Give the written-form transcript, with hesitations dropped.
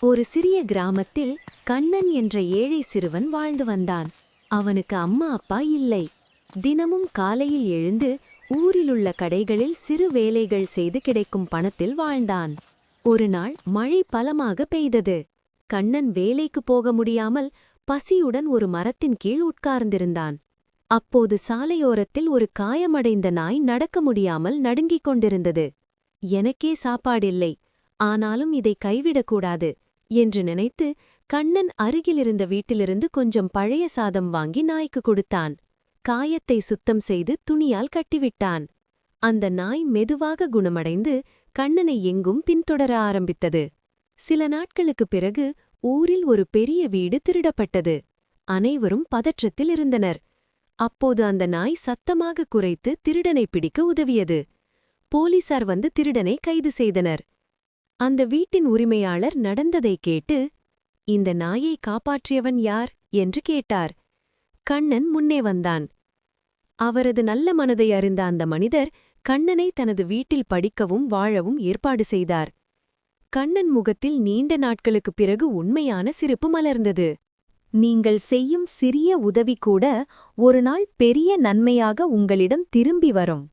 ஒரு சிறிய கிராமத்தில் கண்ணன் என்ற ஏழை சிறுவன் வாழ்ந்து வந்தான். அவனுக்கு அம்மா அப்பா இல்லை. தினமும் காலையில் எழுந்து ஊரிலுள்ள கடைகளில் சிறு வேலைகள் செய்து கிடைக்கும் பணத்தில் வாழ்ந்தான். ஒரு நாள் மழை பலமாக பெய்தது. கண்ணன் வேலைக்கு போக முடியாமல் பசியுடன் ஒரு மரத்தின் கீழ் உட்கார்ந்திருந்தான். அப்போது சாலையோரத்தில் ஒரு காயமடைந்த நாய் நடக்க முடியாமல் நடுங்கிக் கொண்டிருந்தது. எனக்கே சாப்பாடில்லை, ஆனாலும் இதை கைவிடக்கூடாது என்று நினைத்து கண்ணன் அருகிலிருந்த வீட்டிலிருந்து கொஞ்சம் பழைய சாதம் வாங்கி நாய்க்கு கொடுத்தான். காயத்தை சுத்தம் செய்து துணியால் கட்டிவிட்டான். அந்த நாய் மெதுவாக குணமடைந்து கண்ணனை எங்கும் பின்தொடர ஆரம்பித்தது. சில நாட்களுக்குப் பிறகு ஊரில் ஒரு பெரிய வீடு திருடப்பட்டது. அனைவரும் பதற்றத்தில் இருந்தனர். அப்போது அந்த நாய் சத்தமாக குரைத்து திருடனை பிடிக்க உதவியது. போலீசார் வந்து திருடனை கைது செய்தனர். அந்த வீட்டின் உரிமையாளர் நடந்ததை கேட்டு, இந்த நாயை காப்பாற்றியவன் யார் என்று கேட்டார். கண்ணன் முன்னே வந்தான். அவரது நல்ல மனதை அறிந்த அந்த மனிதர் கண்ணனை தனது வீட்டில் படிக்கவும் வாழவும் ஏற்பாடு செய்தார். கண்ணன் முகத்தில் நீண்ட நாட்களுக்குப் பிறகு உண்மையான சிரிப்பு மலர்ந்தது. நீங்கள் செய்யும் சிறிய உதவி கூட ஒருநாள் பெரிய நன்மையாக உங்களிடம் திரும்பி வரும்.